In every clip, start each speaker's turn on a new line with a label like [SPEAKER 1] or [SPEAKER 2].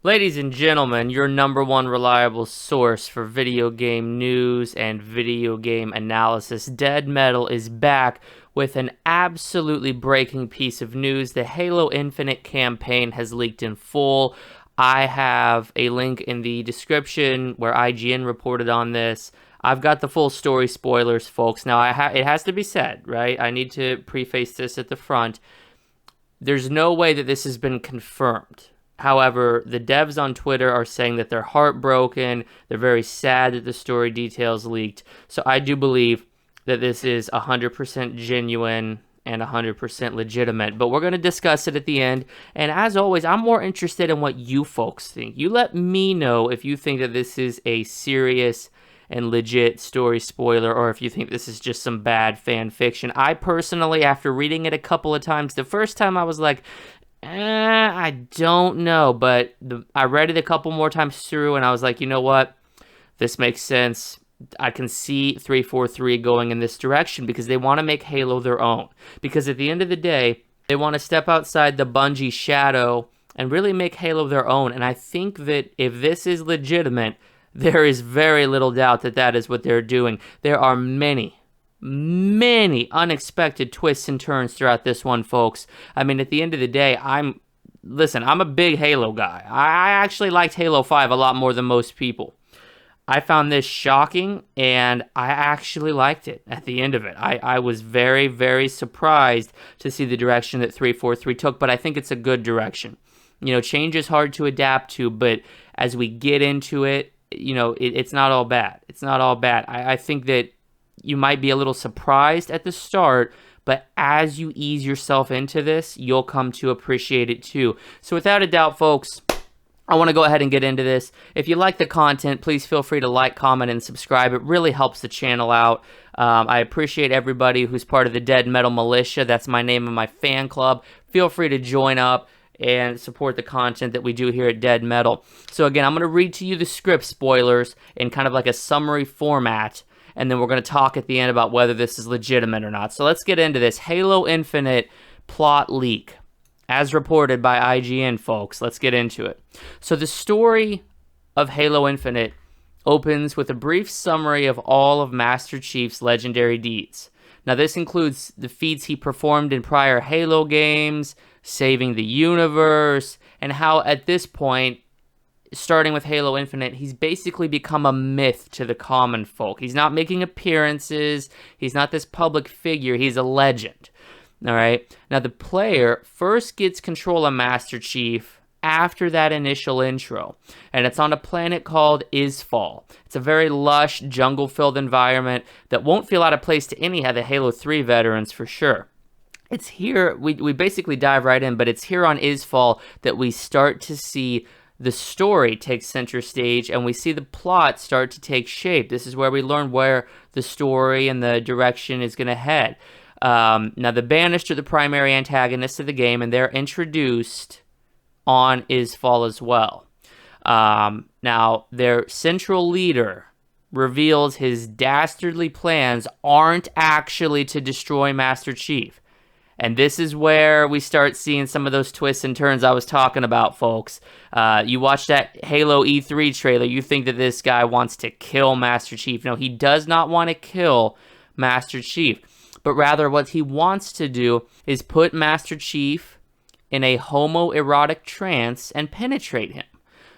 [SPEAKER 1] Ladies and gentlemen, your number one reliable source for video game news and video game analysis, Dead Metal is back with an absolutely breaking piece of news. The Halo Infinite campaign has leaked in full. I have a link in the description where IGN reported on this. I've got the full story spoilers, folks. Now, it has to be said, right? I need to preface this at the front. There's no way that this has been confirmed. However, the devs on Twitter are saying that they're heartbroken. They're very sad that the story details leaked. So I do believe that this is 100% genuine and 100% legitimate. But we're going to discuss it at the end. And as always, I'm more interested in what you folks think. You let me know if you think that this is a serious and legit story spoiler, or if you think this is just some bad fan fiction. I personally, after reading it a couple of times, the first time I was like, I don't know, but I read it a couple more times through, and I was like, you know what? This makes sense. I can see 343 going in this direction because they want to make Halo their own. Because at the end of the day, they want to step outside the Bungie shadow and really make Halo their own. And I think that if this is legitimate, there is very little doubt that that is what they're doing. There are many unexpected twists and turns throughout this one, folks. I mean, at the end of the day, I'm a big Halo guy. I actually liked Halo 5 a lot more than most people. I found this shocking, and I actually liked it at the end of it. I was very, very surprised to see the direction that 343 took, but I think it's a good direction. You know, change is hard to adapt to, but as we get into it, you know, it's not all bad. It's not all bad. I think that you might be a little surprised at the start, but as you ease yourself into this, you'll come to appreciate it too. So without a doubt, folks, I want to go ahead and get into this. If you like the content, please feel free to like, comment, and subscribe. It really helps the channel out. I appreciate everybody who's part of the Dead Metal Militia. That's my name of my fan club. Feel free to join up and support the content that we do here at Dead Metal. So again, I'm going to read to you the script spoilers in kind of like a summary format, and then we're going to talk at the end about whether this is legitimate or not. So let's get into this. Halo Infinite plot leak, as reported by IGN, folks. Let's get into it. So the story of Halo Infinite opens with a brief summary of all of Master Chief's legendary deeds. Now, this includes the feats he performed in prior Halo games, saving the universe, and how at this point, starting with Halo Infinite, he's basically become a myth to the common folk. He's not making appearances. He's not this public figure. He's a legend. All right. Now, the player first gets control of Master Chief after that initial intro, and it's on a planet called Isfall. It's a very lush, jungle-filled environment that won't feel out of place to any of the Halo 3 veterans for sure. It's here, we basically dive right in, but it's here on Isfall that we start to see the story take center stage, and we see the plot start to take shape. This is where we learn where the story and the direction is going to head. Now, the Banished are the primary antagonists of the game, and they're introduced on Isfall as well. Now, their central leader reveals his dastardly plans aren't actually to destroy Master Chief. And this is where we start seeing some of those twists and turns I was talking about, folks. You watch that Halo E3 trailer, you think that this guy wants to kill Master Chief. No, he does not want to kill Master Chief. But rather what he wants to do is put Master Chief in a homoerotic trance and penetrate him.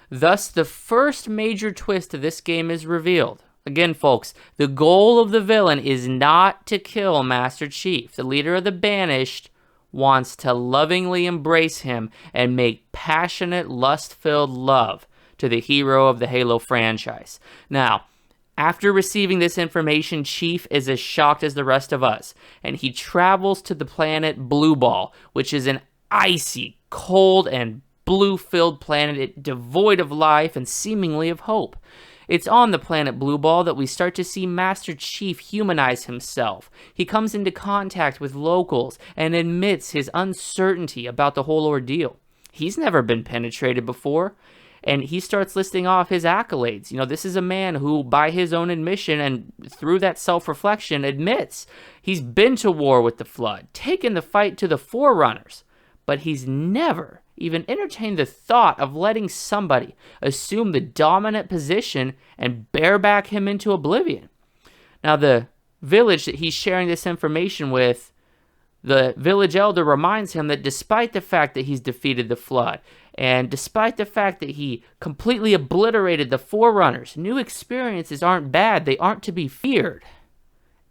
[SPEAKER 1] Thus, the first major twist of this game is revealed. Again, folks, the goal of the villain is not to kill Master Chief. The leader of the Banished wants to lovingly embrace him and make passionate, lust-filled love to the hero of the Halo franchise. Now, after receiving this information, Chief is as shocked as the rest of us, and he travels to the planet Blue Ball, which is an icy, cold, and blue-filled planet devoid of life and seemingly of hope. It's on the planet Blue Ball that we start to see Master Chief humanize himself. He comes into contact with locals and admits his uncertainty about the whole ordeal. He's never been penetrated before, and he starts listing off his accolades. You know, this is a man who, by his own admission and through that self-reflection, admits he's been to war with the Flood, taken the fight to the Forerunners, but he's never even entertain the thought of letting somebody assume the dominant position and bareback him into oblivion. Now, the village that he's sharing this information with, the village elder reminds him that despite the fact that he's defeated the flood, and despite the fact that he completely obliterated the forerunners, new experiences aren't bad, they aren't to be feared.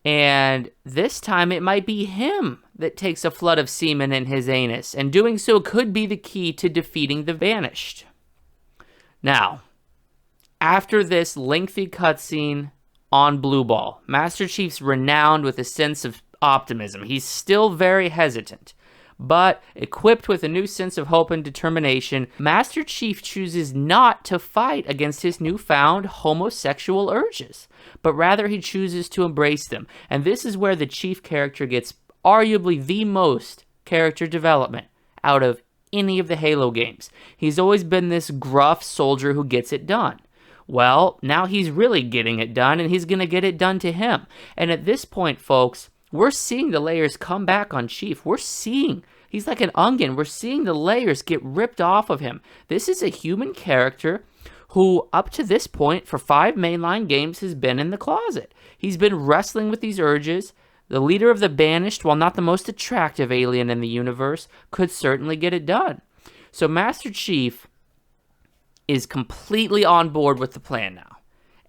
[SPEAKER 1] And this time it might be him that takes a flood of semen in his anus, and doing so could be the key to defeating the Banished. Now, after this lengthy cutscene on Blue Ball, Master Chief's renowned with a sense of optimism. He's still very hesitant, but equipped with a new sense of hope and determination, Master Chief chooses not to fight against his newfound homosexual urges, but rather he chooses to embrace them. And this is where the Chief character gets arguably the most character development out of any of the Halo games. He's always been this gruff soldier who gets it done. Well, now he's really getting it done, and he's going to get it done to him. And at this point, folks, we're seeing the layers come back on Chief. We're seeing, he's like an onion. We're seeing the layers get ripped off of him. This is a human character who, up to this point, for 5 mainline games, has been in the closet. He's been wrestling with these urges. The leader of the Banished, while not the most attractive alien in the universe, could certainly get it done. So Master Chief is completely on board with the plan now.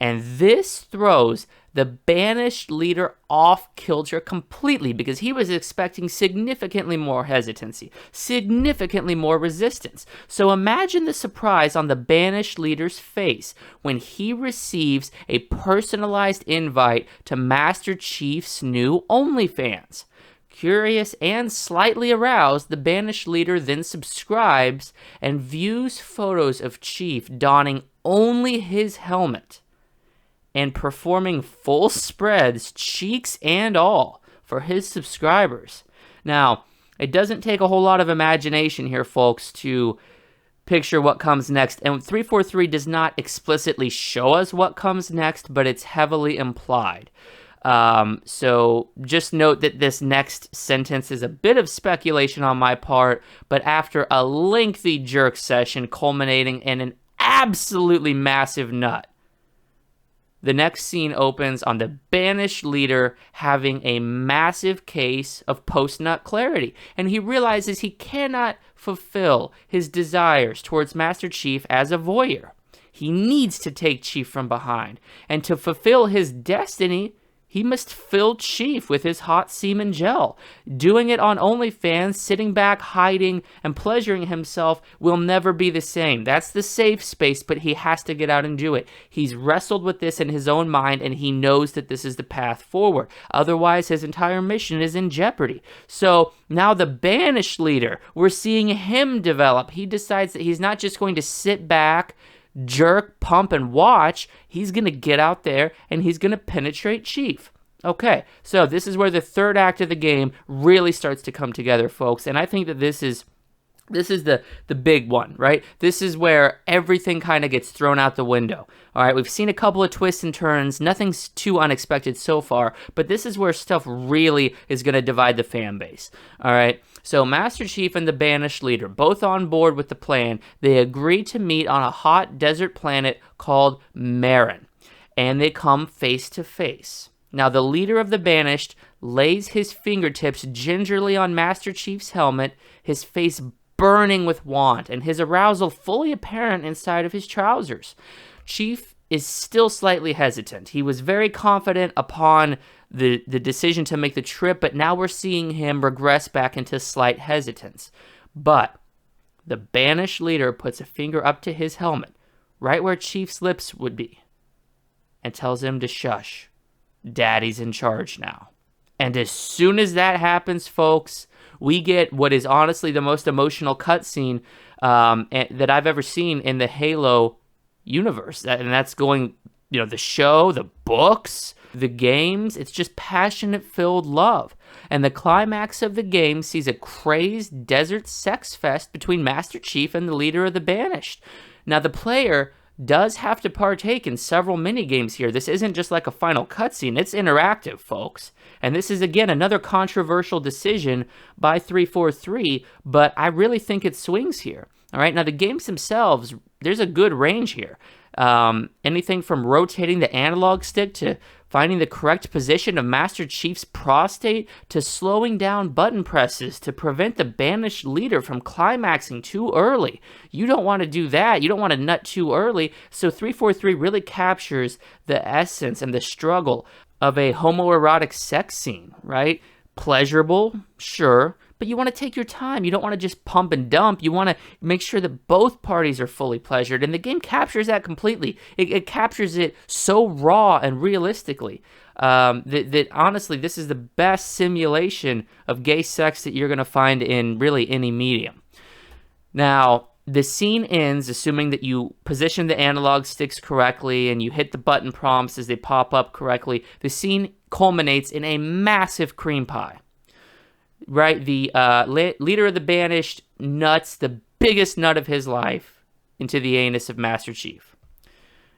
[SPEAKER 1] And this throws the Banished leader off kilter completely, because he was expecting significantly more hesitancy, significantly more resistance. So imagine the surprise on the Banished leader's face when he receives a personalized invite to Master Chief's new OnlyFans. Curious and slightly aroused, the Banished leader then subscribes and views photos of Chief donning only his helmet and performing full spreads, cheeks and all, for his subscribers. Now, it doesn't take a whole lot of imagination here, folks, to picture what comes next. And 343 does not explicitly show us what comes next, but it's heavily implied. So just note that this next sentence is a bit of speculation on my part, but after a lengthy jerk session culminating in an absolutely massive nut, the next scene opens on the Banished leader having a massive case of post-nut clarity, and he realizes he cannot fulfill his desires towards Master Chief as a voyeur. He needs to take Chief from behind, and to fulfill his destiny, he must fill Chief with his hot semen gel. Doing it on OnlyFans, sitting back, hiding, and pleasuring himself will never be the same. That's the safe space, but he has to get out and do it. He's wrestled with this in his own mind, and he knows that this is the path forward. Otherwise, his entire mission is in jeopardy. So now the Banished leader, we're seeing him develop. He decides that he's not just going to sit back, jerk, pump, and watch. He's going to get out there and he's going to penetrate Chief. Okay, so this is where the third act of the game really starts to come together, folks. And I think that this is the big one, right? This is where everything kind of gets thrown out the window. All right, we've seen a couple of twists and turns. Nothing's too unexpected so far, but this is where stuff really is going to divide the fan base. All right, so Master Chief and the Banished leader, both on board with the plan, they agree to meet on a hot desert planet called Marin, and they come face to face. Now, the leader of the Banished lays his fingertips gingerly on Master Chief's helmet, his face burning with want, and his arousal fully apparent inside of his trousers. Chief is still slightly hesitant. He was very confident upon the decision to make the trip, but now we're seeing him regress back into slight hesitance. But the Banished leader puts a finger up to his helmet, right where Chief's lips would be, and tells him to shush. Daddy's in charge now. And as soon as that happens, folks, we get what is honestly the most emotional cutscene that I've ever seen in the Halo universe. And that's going, the show, the books, the games. It's just passionate-filled love. And the climax of the game sees a crazed desert sex fest between Master Chief and the leader of the Banished. Now, the player does have to partake in several mini-games here. This isn't just like a final cutscene. It's interactive, folks. And this is, again, another controversial decision by 343, but I really think it swings here. All right, now the games themselves, there's a good range here. Anything from rotating the analog stick to finding the correct position of Master Chief's prostate to slowing down button presses to prevent the banished leader from climaxing too early. You don't want to do that. You don't want to nut too early. So 343 really captures the essence and the struggle of a homoerotic sex scene, right? Pleasurable, sure, but you want to take your time. You don't want to just pump and dump. You want to make sure that both parties are fully pleasured, and the game captures that completely. It captures it so raw and realistically that honestly, this is the best simulation of gay sex that you're going to find in really any medium. Now, the scene ends assuming that you position the analog sticks correctly and you hit the button prompts as they pop up correctly. The scene culminates in a massive cream pie. Right, the leader of the banished nuts the biggest nut of his life into the anus of Master Chief.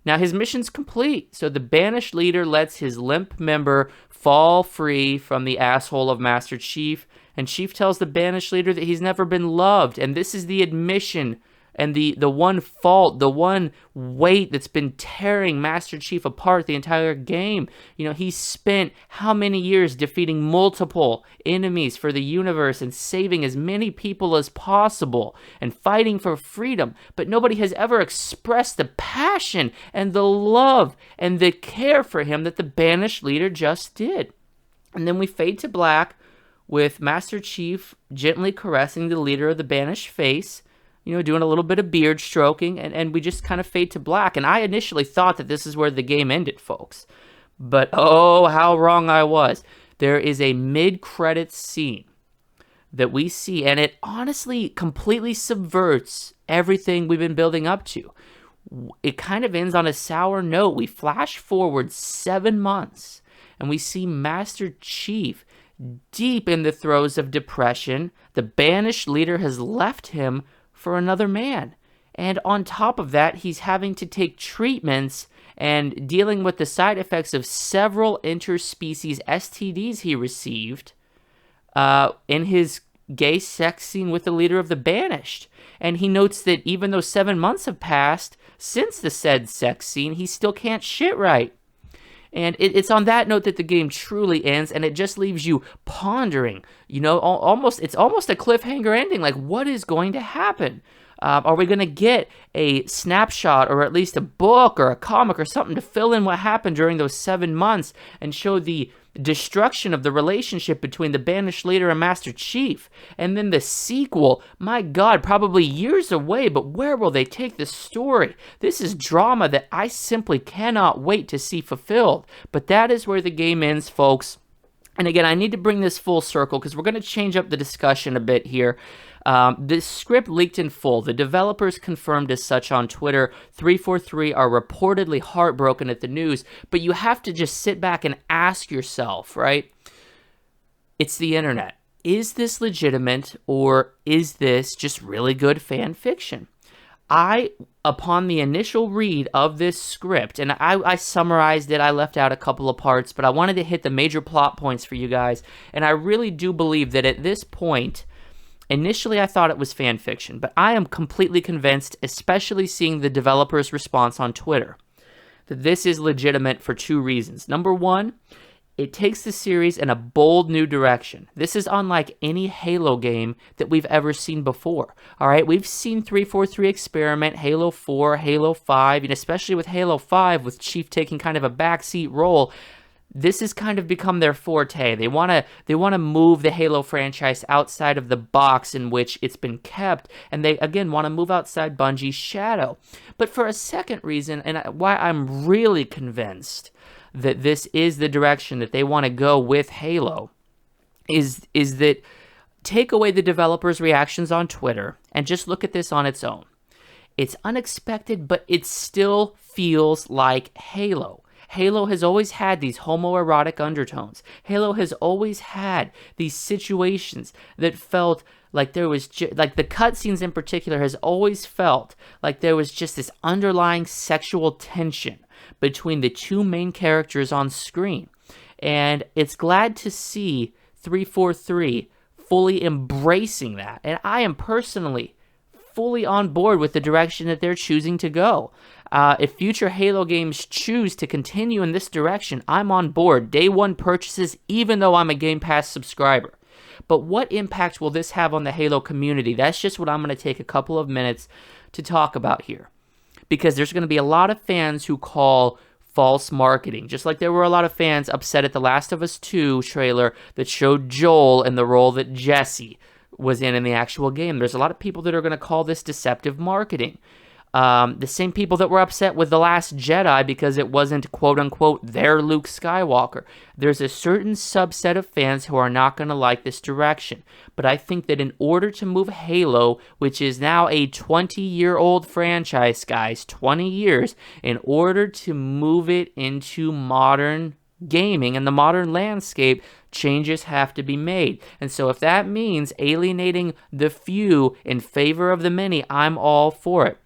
[SPEAKER 1] Now his mission's complete, so the banished leader lets his limp member fall free from the asshole of Master Chief, and Chief tells the banished leader that he's never been loved, and this is the admission and the one fault, the one weight that's been tearing Master Chief apart the entire game. You know, he's spent how many years defeating multiple enemies for the universe and saving as many people as possible and fighting for freedom, but nobody has ever expressed the passion and the love and the care for him that the banished leader just did. And then we fade to black with Master Chief gently caressing the leader of the banished face, you know, doing a little bit of beard stroking, and we just kind of fade to black. And I initially thought that this is where the game ended, folks. But oh, how wrong I was. There is a mid-credits scene that we see, and it honestly completely subverts everything we've been building up to. It kind of ends on a sour note. We flash forward 7 months, and we see Master Chief deep in the throes of depression. The banished leader has left him for another man. And on top of that, he's having to take treatments and dealing with the side effects of several interspecies STDs he received in his gay sex scene with the leader of the banished. And he notes that even though 7 months have passed since the said sex scene, he still can't shit right. And it's on that note that the game truly ends, and it just leaves you pondering, you know, it's almost a cliffhanger ending. Like, what is going to happen? Are we going to get a snapshot or at least a book or a comic or something to fill in what happened during those 7 months and show the destruction of the relationship between the banished leader and Master Chief? And then the sequel, my God, probably years away, but where will they take this story? This is drama that I simply cannot wait to see fulfilled. But that is where the game ends, folks. And again, I need to bring this full circle because we're going to change up the discussion a bit here. This script leaked in full. The developers confirmed as such on Twitter. 343 are reportedly heartbroken at the news, but you have to just sit back and ask yourself, right? It's the internet. Is this legitimate, or is this just really good fan fiction? Upon the initial read of this script, and I summarized it, I left out a couple of parts, but I wanted to hit the major plot points for you guys, and I really do believe that at this point, initially I thought it was fan fiction, but I am completely convinced, especially seeing the developer's response on Twitter, that this is legitimate for two reasons. Number one, it takes the series in a bold new direction. This is unlike any Halo game that we've ever seen before. All right, we've seen 343 experiment, Halo 4, Halo 5, and especially with Halo 5, with Chief taking kind of a backseat role. This has kind of become their forte. They want to move the Halo franchise outside of the box in which it's been kept, and they again want to move outside Bungie's shadow. But for a second reason, and why I'm really convinced that this is the direction that they want to go with Halo, is that take away the developers' reactions on Twitter and just look at this on its own. It's unexpected, but it still feels like Halo. Halo has always had these homoerotic undertones. Halo has always had these situations that felt like there was like the cutscenes in particular has always felt like there was just this underlying sexual tension between the two main characters on screen. And it's glad to see 343 fully embracing that. And I am personally fully on board with the direction that they're choosing to go. If future Halo games choose to continue in this direction, I'm on board. Day one purchases, even though I'm a Game Pass subscriber. But what impact will this have on the Halo community? That's just what I'm going to take a couple of minutes to talk about here. Because there's going to be a lot of fans who call false marketing. Just like there were a lot of fans upset at the Last of Us 2 trailer that showed Joel in the role that Jesse was in the actual game. There's a lot of people that are going to call this deceptive marketing. The same people that were upset with The Last Jedi because it wasn't quote-unquote their Luke Skywalker. There's a certain subset of fans who are not going to like this direction. But I think that in order to move Halo, which is now a 20-year-old franchise, guys, 20 years, in order to move it into modern gaming and the modern landscape, changes have to be made. And so if that means alienating the few in favor of the many, I'm all for it.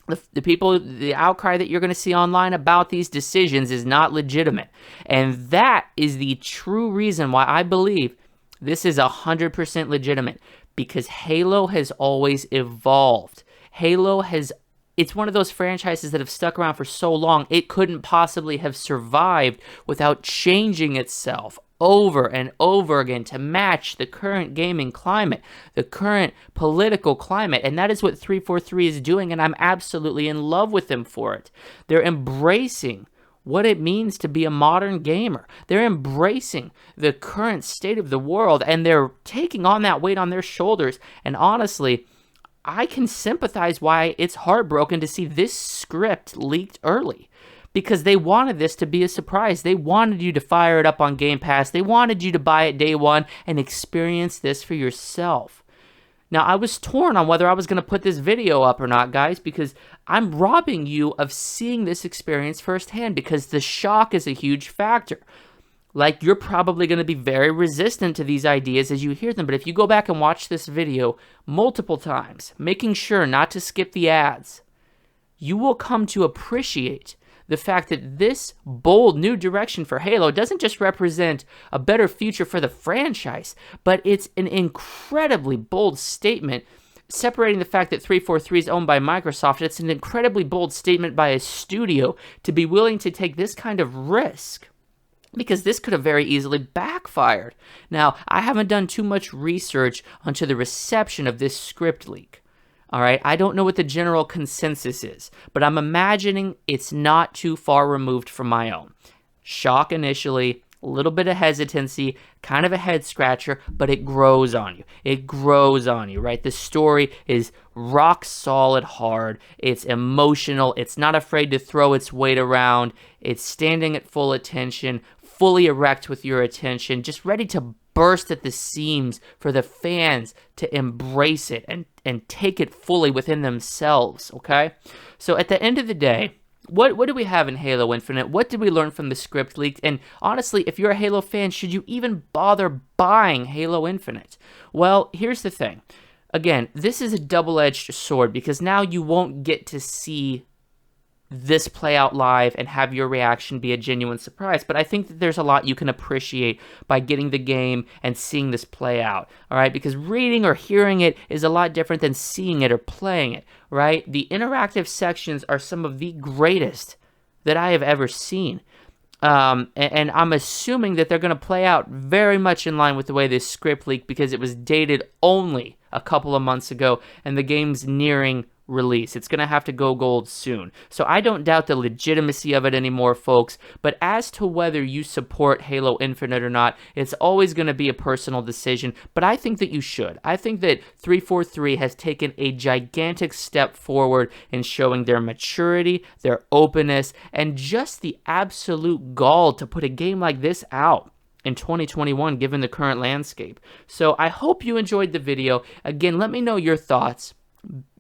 [SPEAKER 1] The outcry that you're going to see online about these decisions is not legitimate. And that is the true reason why I believe this is 100% legitimate. Because Halo has always evolved. It's one of those franchises that have stuck around for so long, it couldn't possibly have survived without changing itself over and over again to match the current gaming climate, the current political climate. And that is what 343 is doing, and I'm absolutely in love with them for it. They're embracing what it means to be a modern gamer. They're embracing the current state of the world, and they're taking on that weight on their shoulders. And honestly, I can sympathize why it's heartbroken to see this script leaked early. Because they wanted this to be a surprise. They wanted you to fire it up on Game Pass. They wanted you to buy it day one and experience this for yourself. Now, I was torn on whether I was going to put this video up or not, guys, because I'm robbing you of seeing this experience firsthand, because the shock is a huge factor. Like, you're probably going to be very resistant to these ideas as you hear them, but if you go back and watch this video multiple times, making sure not to skip the ads, you will come to appreciate the fact that this bold new direction for Halo doesn't just represent a better future for the franchise, but it's an incredibly bold statement. Separating the fact that 343 is owned by Microsoft, it's an incredibly bold statement by a studio to be willing to take this kind of risk, because this could have very easily backfired. Now, I haven't done too much research onto the reception of this script leak. All right, I don't know what the general consensus is, but I'm imagining it's not too far removed from my own. Shock initially, a little bit of hesitancy, kind of a head scratcher, but it grows on you. It grows on you, right? The story is rock solid hard. It's emotional. It's not afraid to throw its weight around. It's standing at full attention, fully erect with your attention, just ready to burst at the seams for the fans to embrace it and take it fully within themselves, okay? So at the end of the day, what do we have in Halo Infinite? What did we learn from the script leak? And honestly, if you're a Halo fan, should you even bother buying Halo Infinite? Well, here's the thing. Again, this is a double-edged sword, because now you won't get to see this play out live and have your reaction be a genuine surprise. But I think that there's a lot you can appreciate by getting the game and seeing this play out, all right? Because reading or hearing it is a lot different than seeing it or playing it, right? The interactive sections are some of the greatest that I have ever seen. And I'm assuming that they're going to play out very much in line with the way this script leaked, because it was dated only a couple of months ago and the game's nearing release. It's going to have to go gold soon. So I don't doubt the legitimacy of it anymore, folks. But as to whether you support Halo Infinite or not, it's always going to be a personal decision. But I think that you should. I think that 343 has taken a gigantic step forward in showing their maturity, their openness, and just the absolute gall to put a game like this out in 2021, given the current landscape. So I hope you enjoyed the video. Again, let me know your thoughts.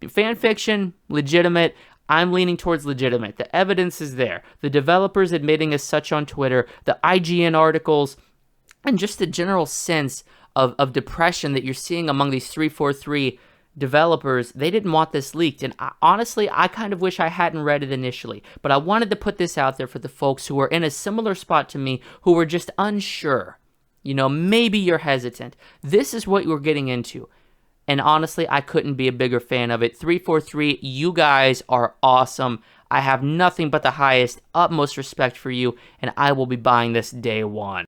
[SPEAKER 1] Fan fiction, legitimate. I'm leaning towards legitimate. The evidence is there. The developers admitting as such on Twitter, the IGN articles, and just the general sense of depression that you're seeing among these 343 developers. They didn't want this leaked, and honestly, I kind of wish I hadn't read it initially, but I wanted to put this out there for the folks who are in a similar spot to me, who were just unsure. You know, maybe you're hesitant. This is what you're getting into. And honestly, I couldn't be a bigger fan of it. 343, you guys are awesome. I have nothing but the highest, utmost respect for you, and I will be buying this day one.